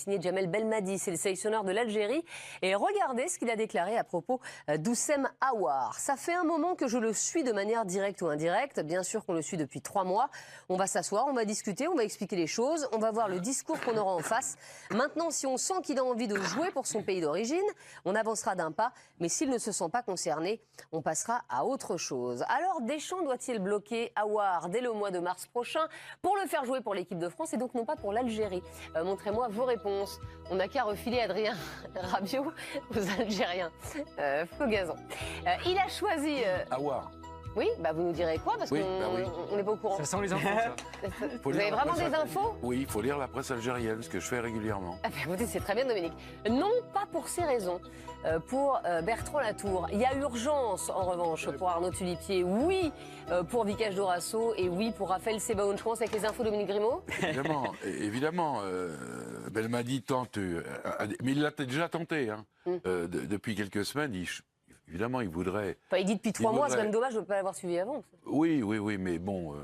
signé Djamel Belmadi, c'est le sélectionneur de l'Algérie. Et regardez ce qu'il a déclaré à propos d'Oussem Aouar. Ça fait un moment que je le suis de manière directe ou indirecte. Bien sûr qu'on le suit depuis 3 mois. On va s'asseoir, on va discuter, on va expliquer les choses, on va voir le discours qu'on aura en face. Maintenant, si on sent qu'il a envie de jouer pour son pays d'origine, on avancera d'un pas. Mais s'il ne se sent pas concerné, on passera à autre chose. Alors, Deschamps doit-il bloquer Aouar dès le mois de mars prochain pour le faire jouer pour l'équipe de France et donc non pas pour l'Algérie? Montrez-moi vos réponses. On n'a qu'à refiler Adrien Rabiot aux Algériens. Feu gazon. Il a choisi... Aouar. Oui, bah vous nous direz quoi? Parce Oui, qu'on n'est pas au courant. Ça sent les infos, ça. Vous avez vraiment des infos? Oui, il faut lire la presse algérienne, ce que je fais régulièrement. Ah bah écoutez, c'est très bien, Dominique. Non, pas pour ces raisons. Pour Bertrand Latour, il y a urgence, en revanche, pour Arnaud Tulipier. Oui, pour Vikash Dorasso et oui, pour Raphaël Sebaoun. Je commence avec les infos, Dominique Grimaud. Évidemment. Belmadi tente, mais il l'a déjà tenté. Hein. Depuis quelques semaines, évidemment, il voudrait... Enfin, il dit depuis 3 mois, c'est quand même dommage de ne pas l'avoir suivi avant. Oui, mais bon,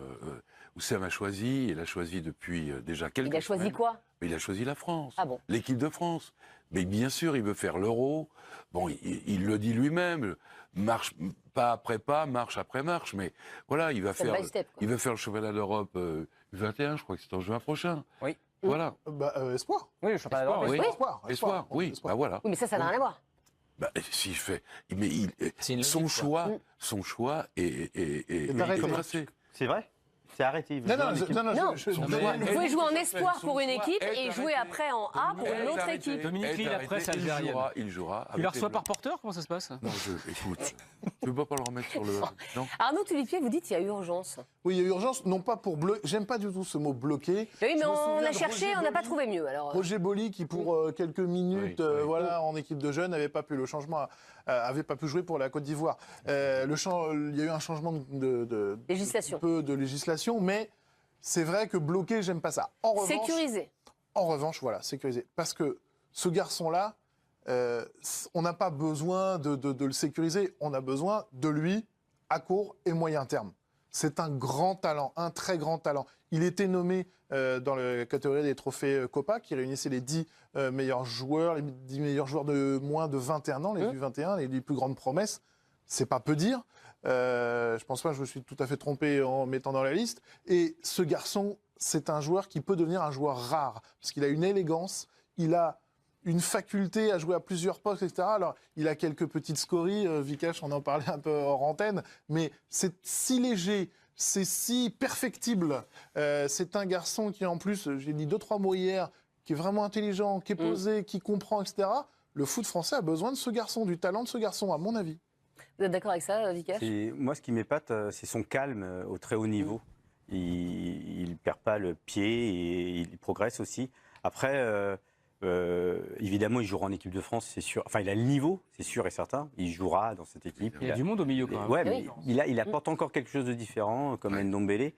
Oussem a choisi, il a choisi depuis déjà quelques semaines. Il a choisi quoi? Mais il a choisi la France, ah bon, l'équipe de France. Mais bien sûr, il veut faire l'Euro. Bon, il le dit lui-même, marche pas après pas, marche après marche. Mais voilà, il va faire le championnat d'Europe U21, je crois que c'est en juin prochain. Oui. Voilà. Espoir. Oui, le championnat d'Europe. Oui. Espoir. Oui, bah voilà. oui, mais ça n'a rien à voir. Bah, s'il fait, mais son choix est tracé. C'est vrai? C'est arrêté. Non. Vous pouvez jouer en espoir pour une équipe et jouer après en A pour une autre équipe. Dominique lit la presse algérienne. Il jouera. Tu la reçois par porteur? Comment ça se passe? Non, écoute, je ne peux pas le remettre sur le... Non. Arnaud Tulipier, vous dites qu'il y a urgence. Oui, il y a urgence, non pas pour bloquer. J'aime pas du tout ce mot bloquer. Oui, mais on a cherché, on n'a pas trouvé mieux. Alors... Roger Boli, qui pour quelques minutes, en équipe de jeunes, n'avait pas pu le changement, avait pas pu jouer pour la Côte d'Ivoire. Il y a eu un changement de législation. De législation, mais c'est vrai que bloquer, j'aime pas ça. En revanche, sécuriser. En revanche, voilà, sécuriser, parce que ce garçon-là, on n'a pas besoin de le sécuriser, on a besoin de lui à court et moyen terme. C'est un grand talent, un très grand talent. Il était nommé dans la catégorie des trophées Copa, qui réunissait les 10 meilleurs joueurs, les 10 meilleurs joueurs de moins de 21 ans, les U21, les plus grandes promesses. C'est pas peu dire. Je pense pas que je me suis tout à fait trompé en mettant dans la liste. Et ce garçon, c'est un joueur qui peut devenir un joueur rare, parce qu'il a une élégance, il a une faculté à jouer à plusieurs postes, etc. Alors, il a quelques petites scories, Vikash, on en parlait un peu hors antenne, mais c'est si léger, c'est si perfectible. C'est un garçon qui, en plus, j'ai dit 2-3 mots hier, qui est vraiment intelligent, qui est posé, qui comprend, etc. Le foot français a besoin de ce garçon, du talent de ce garçon, à mon avis. Vous êtes d'accord avec ça, Vikash? Moi, ce qui m'épate, c'est son calme au très haut niveau. Il ne perd pas le pied et il progresse aussi. Après... évidemment, il jouera en équipe de France, c'est sûr. Enfin, il a le niveau, c'est sûr et certain. Il jouera dans cette équipe. Il y a du monde au milieu, quand même. Ouais, mais il apporte encore quelque chose de différent, comme Ndombele.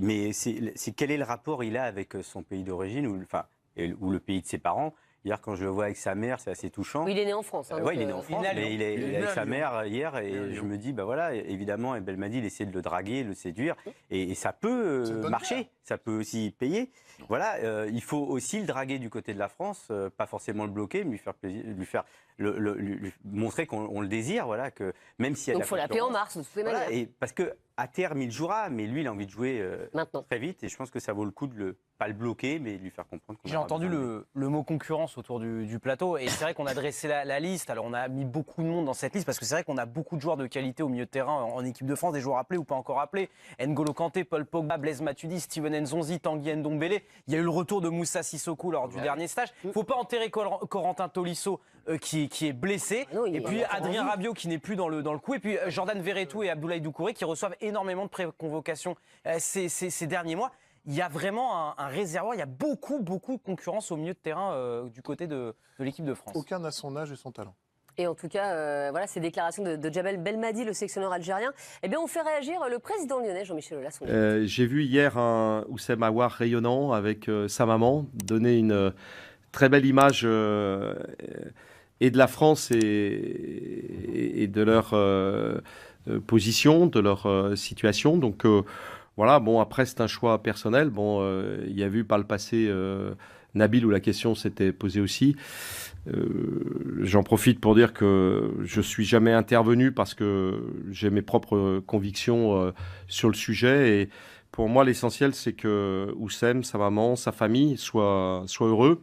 Mais c'est quel est le rapport il a avec son pays d'origine ou le pays de ses parents. Hier, quand je le vois avec sa mère, c'est assez touchant. Oui, il est né en France. Hein, oui, il est né en France, mais il est avec sa mère hier. Et je me dis, bah voilà, évidemment, Belmadi, il essaie de le draguer, de le séduire. Et ça peut marcher, ça peut aussi payer. Voilà, il faut aussi le draguer du côté de la France, pas forcément le bloquer, mais lui montrer qu'on le désire, voilà, que même si donc il faut l'appeler en mars, de toutes les manières. Et parce que à terme, il jouera, mais lui, il a envie de jouer maintenant, très vite, et je pense que ça vaut le coup de pas le bloquer, mais de lui faire comprendre. J'ai entendu le mot concurrence autour du plateau, et c'est vrai qu'on a dressé la liste. Alors on a mis beaucoup de monde dans cette liste parce que c'est vrai qu'on a beaucoup de joueurs de qualité au milieu de terrain en équipe de France, des joueurs appelés ou pas encore appelés. N'Golo Kanté, Paul Pogba, Blaise Matuidi, Steven Nzonzi, Tanguy Ndombele. Il y a eu le retour de Moussa Sissoko lors du dernier stage. Il ne faut pas enterrer Corentin Tolisso qui est blessé. Non, et puis Adrien Rabiot qui n'est plus dans le coup. Et puis Jordan Verretou et Abdoulaye Doucouré qui reçoivent énormément de préconvocations ces derniers mois. Il y a vraiment un réservoir, il y a beaucoup de concurrence au milieu de terrain du côté de l'équipe de France. Aucun n'a son âge et son talent. Et en tout cas, voilà ces déclarations de Djamel Belmadi, le sélectionneur algérien. Eh bien, on fait réagir le président lyonnais, Jean-Michel Aulas. J'ai vu hier un Oussem Aouar rayonnant avec sa maman donner une très belle image et de la France et de leur position, de leur situation. Donc voilà, bon, après, c'est un choix personnel. Bon, il y a vu par le passé Nabil, où la question s'était posée aussi. J'en profite pour dire que je suis jamais intervenu parce que j'ai mes propres convictions sur le sujet. Et pour moi, l'essentiel, c'est que Oussem, sa maman, sa famille soient heureux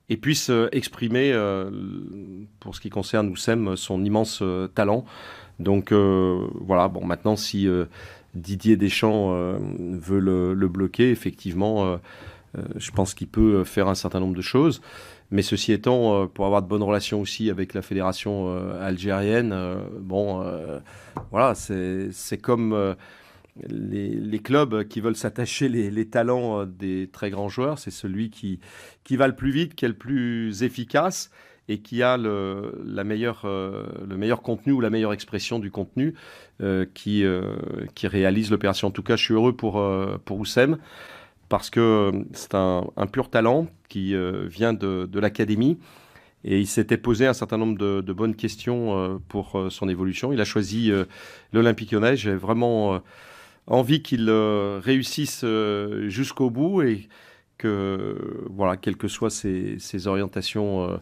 et puissent exprimer, pour ce qui concerne Oussem, son immense talent. Donc voilà, bon, maintenant, si Didier Deschamps veut le bloquer, effectivement, je pense qu'il peut faire un certain nombre de choses. Mais ceci étant, pour avoir de bonnes relations aussi avec la fédération algérienne, voilà, c'est comme les clubs qui veulent s'attacher les talents des très grands joueurs. C'est celui qui va le plus vite, qui est le plus efficace et qui a le meilleur contenu ou la meilleure expression du contenu qui réalise l'opération. En tout cas, je suis heureux pour Oussem, parce que c'est un pur talent qui vient de l'académie. Et il s'était posé un certain nombre de bonnes questions pour son évolution. Il a choisi l'Olympique Lyonnais. J'ai vraiment envie qu'il réussisse jusqu'au bout et que, voilà, quelles que soient ses orientations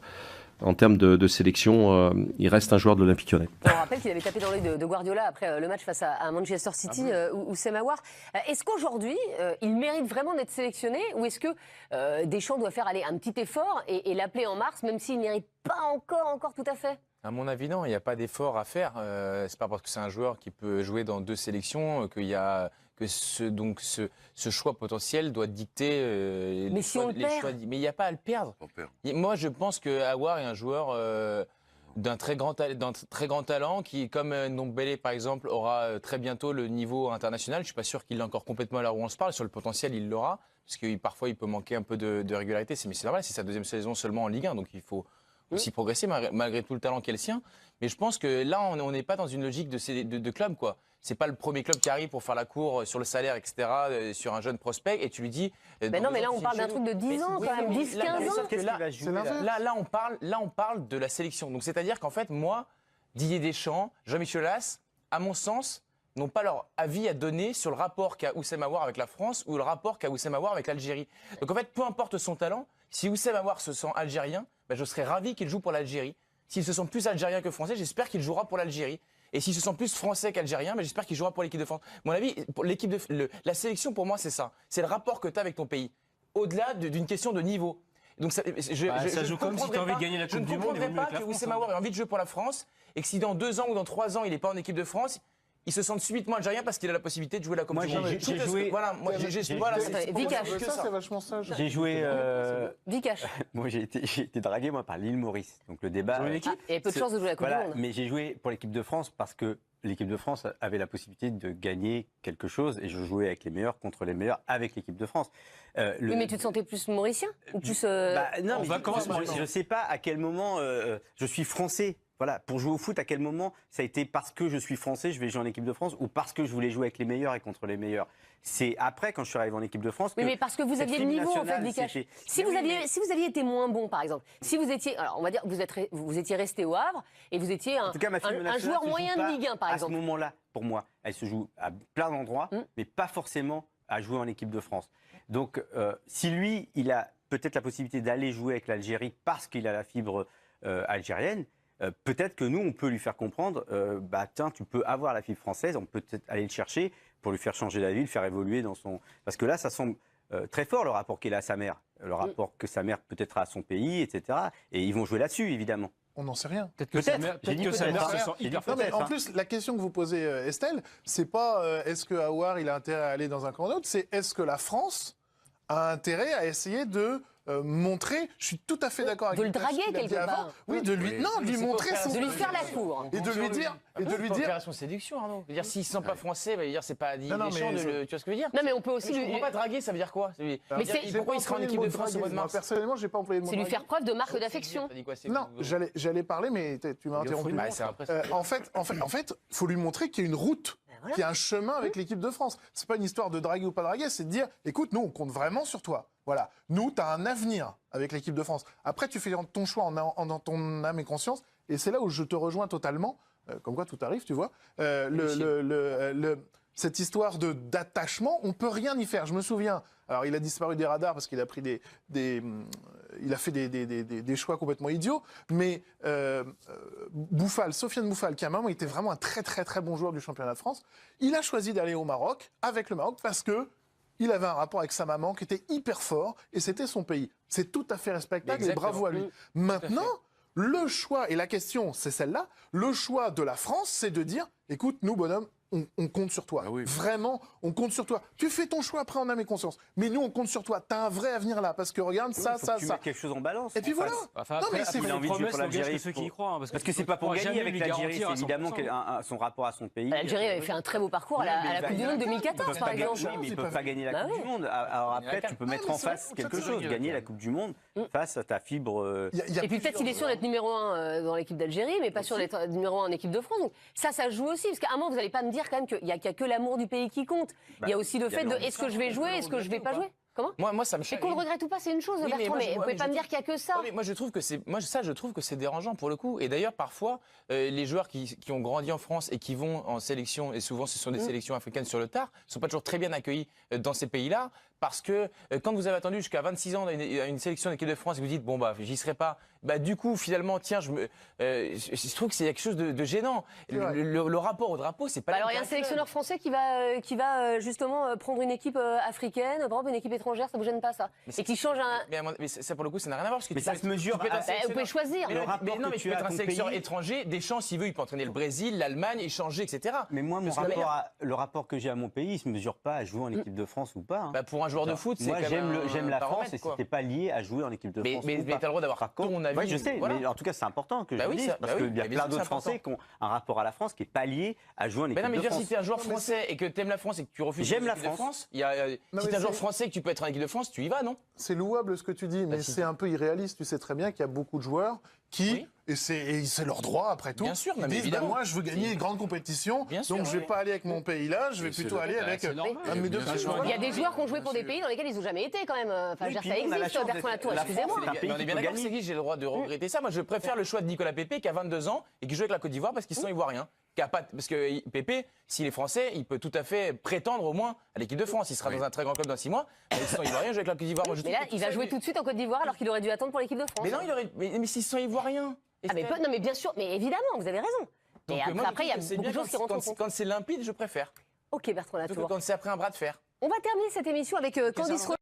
en termes de sélection, il reste un joueur de l'Olympique Lyonnais. On rappelle qu'il avait tapé dans l'œil de Guardiola après le match face à Manchester City, Oussem Aouar. Est-ce qu'aujourd'hui, il mérite vraiment d'être sélectionné, ou est-ce que Deschamps doit faire un petit effort et l'appeler en mars, même s'il ne mérite pas encore tout à fait? À mon avis, non, il n'y a pas d'effort à faire. C'est pas parce que c'est un joueur qui peut jouer dans 2 sélections que ce choix potentiel doit dicter mais si on le perd. Mais il n'y a pas à le perdre. Moi, je pense que Aouar est un joueur d'un très grand talent qui, comme Ndombele par exemple, aura très bientôt le niveau international. Je suis pas sûr qu'il l'ait encore complètement à l'heure où on se parle. Sur le potentiel, il l'aura, parce que parfois il peut manquer un peu de régularité. Mais c'est normal, c'est sa 2e saison seulement en Ligue 1, donc il faut aussi progresser malgré tout le talent qu'elle sien. Mais je pense que là, on n'est pas dans une logique de club, quoi. C'est pas le premier club qui arrive pour faire la cour sur le salaire, etc., sur un jeune prospect, et tu lui dis... Mais non, mais là, on parle d'un truc de 10 ans, quand même, 10-15 ans. Là, on parle de la sélection. Donc, c'est-à-dire qu'en fait, moi, Didier Deschamps, Jean-Michel Aulas, à mon sens, n'ont pas leur avis à donner sur le rapport qu'a Oussem Aouar avec la France ou le rapport qu'a Oussem Aouar avec l'Algérie. Donc, en fait, peu importe son talent, si Oussem Aouar se sent algérien, je serais ravi qu'il joue pour l'Algérie. S'il se sent plus algérien que français, j'espère qu'il jouera pour l'Algérie. Et s'il se sent plus français qu'algérien, j'espère qu'il jouera pour l'équipe de France. À mon avis, pour la sélection, pour moi, c'est ça. C'est le rapport que tu as avec ton pays, au-delà d'une question de niveau. Donc ça joue comme si tu as envie de gagner la Coupe du Monde. Je ne comprendrais pas que Oussem Aouar ait envie de jouer pour la France et que si dans 2 ans ou dans 3 ans, il n'est pas en équipe de France, il se sent subitement algérien parce qu'il a la possibilité de jouer la Coupe du Monde. J'ai joué... C'est vachement sage. J'ai joué... Vikash. Moi, j'ai été dragué par l'île Maurice. Donc le débat... Il y a peu de chances de jouer la Coupe du Monde. Mais j'ai joué pour l'équipe de France parce que l'équipe de France avait la possibilité de gagner quelque chose et je jouais avec les meilleurs contre les meilleurs avec l'équipe de France. Oui, mais tu te sentais plus mauricien ou plus non, je ne sais pas à quel moment je suis français. Voilà, pour jouer au foot, à quel moment ça a été parce que je suis français, je vais jouer en équipe de France, ou parce que je voulais jouer avec les meilleurs et contre les meilleurs. C'est après, quand je suis arrivé en équipe de France, que... Oui, mais parce que vous aviez le niveau, en fait, Vikash. Si vous aviez été moins bon, par exemple, si vous étiez, alors on va dire, vous étiez resté au Havre et vous étiez un joueur moyen de Ligue 1, par exemple. À ce moment-là, pour moi, elle se joue à plein d'endroits, mais pas forcément à jouer en équipe de France. Donc, si lui, il a peut-être la possibilité d'aller jouer avec l'Algérie parce qu'il a la fibre algérienne, peut-être que nous, on peut lui faire comprendre, tiens, tu peux avoir la fibre française, on peut peut-être aller le chercher pour lui faire changer d'avis, le faire évoluer dans son... Parce que là, ça semble très fort, le rapport qu'il a à sa mère, le rapport que sa mère peut-être a à son pays, etc. Et ils vont jouer là-dessus, évidemment. On n'en sait rien. Peut-être que sa mère se sent hyper forte. En plus, la question que vous posez, Estelle, c'est pas est-ce que Aouar il a intérêt à aller dans un camp ou l'autre, c'est est-ce que la France a intérêt à essayer de montrer, je suis tout à fait d'accord avec de le draguer quelque part. Oui, de lui, non, lui montrer son, de lui faire la cour et de lui dire, opération séduction, Arnaud. Dire s'il se sent pas français, il va dire c'est pas à Didier Deschamps tu vois ce que je veux dire? Non, mais on peut aussi. Je comprends pas draguer, ça veut dire quoi? Mais pourquoi il sera en équipe de France au mois de mars? Personnellement, j'ai pas employé le mot. C'est lui faire preuve de marque d'affection. Non, j'allais parler, mais tu m'as interrompu. En fait, faut lui montrer qu'il y a une route. Qu'il y a un chemin avec l'équipe de France. C'est pas une histoire de draguer ou pas draguer, c'est de dire, écoute, nous, on compte vraiment sur toi. Voilà. Nous, tu as un avenir avec l'équipe de France. Après, tu fais ton choix en ton âme et conscience. Et c'est là où je te rejoins totalement. Comme quoi, tout arrive, tu vois. Cette histoire d'attachement, on peut rien y faire. Je me souviens, Alors, il a disparu des radars parce qu'il a pris il a fait des choix complètement idiots. Mais Boufal, Sofiane Boufal, qui à un moment était vraiment un très très très bon joueur du championnat de France, il a choisi d'aller au Maroc, avec le Maroc, parce que il avait un rapport avec sa maman qui était hyper fort et c'était son pays. C'est tout à fait respectable et bravo à lui. Maintenant, le choix, et la question c'est celle-là, le choix de la France, c'est de dire, écoute, nous bonhomme, on compte sur toi. Ah oui. Vraiment, on compte sur toi. Tu fais ton choix après en âme et conscience. Mais nous, on compte sur toi. Tu as un vrai avenir là. Parce que regarde, Oui, ça. tu mets quelque chose en balance. Et puis voilà. Enfin, Non, mais après, c'est les envie de jouer promesses pour n'engagent l'Algérie. que ceux qui y croient. Parce que c'est pas pour gagner avec l'Algérie, c'est évidemment son rapport à son pays. L'Algérie avait fait un très beau parcours à la Coupe du Monde 2014, par exemple. Oui, mais ils ne peuvent pas gagner la Coupe du Monde. Alors après, tu peux mettre en face quelque chose. Gagner la Coupe du Monde face à ta fibre. Et puis peut-être qu'il est sûr d'être numéro 1 dans l'équipe d'Algérie, mais pas sûr d'être numéro 1 en équipe de France. Donc ça joue aussi. Parce qu'à un moment, vous n'allez pas me dire quand même qu'il n'y a que l'amour du pays qui compte. Il y a aussi le fait de est-ce que je vais jouer, est-ce que je vais pas jouer. Comment ? Moi, ça me Et qu'on le regrette ou pas, c'est une chose, Oui, Bertrand, mais vous pouvez pas me dire qu'il n'y a que ça. Oui, moi, je trouve que c'est dérangeant pour le coup. Et d'ailleurs, parfois, les joueurs qui ont grandi en France et qui vont en sélection, et souvent ce sont des sélections africaines sur le tard, ne sont pas toujours très bien accueillis dans ces pays-là. Parce que quand vous avez attendu jusqu'à 26 ans à une sélection d'équipe de France et vous dites, bon, bah, j'y serai pas, bah, du coup, finalement, tiens, je trouve que c'est quelque chose de gênant. Le rapport au drapeau, c'est pas alors, il y a un sélectionneur français qui va justement prendre une équipe africaine, par exemple, une équipe étrangère, ça vous gêne pas, ça? Et qui change un. Mais ça, pour le coup, ça n'a rien à voir. Parce que Mais ça se mesure. Vous pouvez choisir. Mais non, mais tu peux être un sélectionneur étranger, Deschamps, s'il veut, il peut entraîner le Brésil, l'Allemagne, échanger, etc. Mais moi, le rapport que j'ai à mon pays, il se mesure pas à jouer en équipe de France ou pas. Bah, pour un joueur de foot, c'est moi, j'aime la France et c'était pas lié à jouer en équipe de France. Mais t'as le droit d'avoir ton avis. Oui, je sais, mais en tout cas, c'est important que je le dise, parce qu'il y a plein d'autres Français qui ont un rapport à la France qui n'est pas lié à jouer en équipe de France. Mais non, mais si t'es un joueur français et que t'aimes la France et que tu refuses l'équipe de France, si t'es un joueur français et que tu peux être en équipe de France, tu y vas, non? C'est louable ce que tu dis, mais c'est un peu irréaliste. Tu sais très bien qu'il y a beaucoup de joueurs qui, et c'est leur droit après tout, bien sûr, ils disent bah, moi je veux gagner une grande compétition, donc je vais pas aller avec mon pays là, je vais plutôt aller avec un de mes deux pays. Il y a des joueurs qui ont joué pour des pays dans lesquels ils n'ont jamais été quand même. Enfin, ça existe, Bertrand Latour, excusez-moi. On est bien d'accord, c'est qui j'ai le droit de regretter ça. Moi, je préfère le choix de Nicolas Pepe qui a 22 ans et qui joue avec la Côte d'Ivoire parce qu'ils sont ivoiriens. Parce que Pepe, s'il est français, il peut tout à fait prétendre au moins à l'équipe de France. Il sera dans un très grand club dans 6 mois. Mais ils sont ivoiriens, joue avec la Côte d'Ivoire. Mais là, il va jouer tout de suite en Côte d'Ivoire alors qu'il aurait dû attendre pour l'équipe de France. Mais non, mais s'ils sont ivoiriens. Non, mais bien sûr, mais évidemment, vous avez raison. Et après, il y a beaucoup de choses qui rentrent en compte. Quand c'est limpide, je préfère. Ok, Bertrand Latour. Quand c'est après un bras de fer. On va terminer cette émission avec Candice Rolland.